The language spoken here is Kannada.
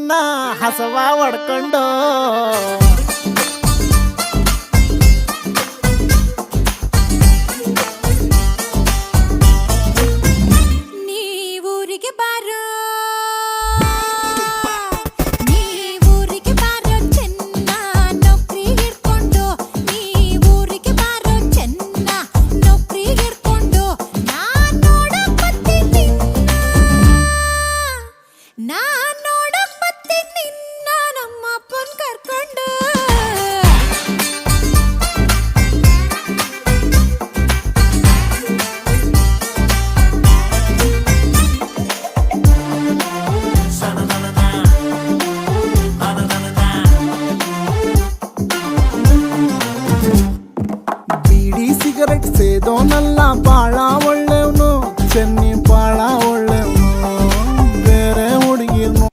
ನನ್ನ ಹಸವ ಹೊಡ್ಕೊಂಡು ಸಿಗರೆಟ್ ಸೇದೋನಲ್ಲ ಬಾಳ ಒಳ್ಳೆವನು ಚೆನ್ನಿ ಬಾಳ ಒಳ್ಳೆವನು ಬೇರೆ ಹುಡುಗಿರ್ನು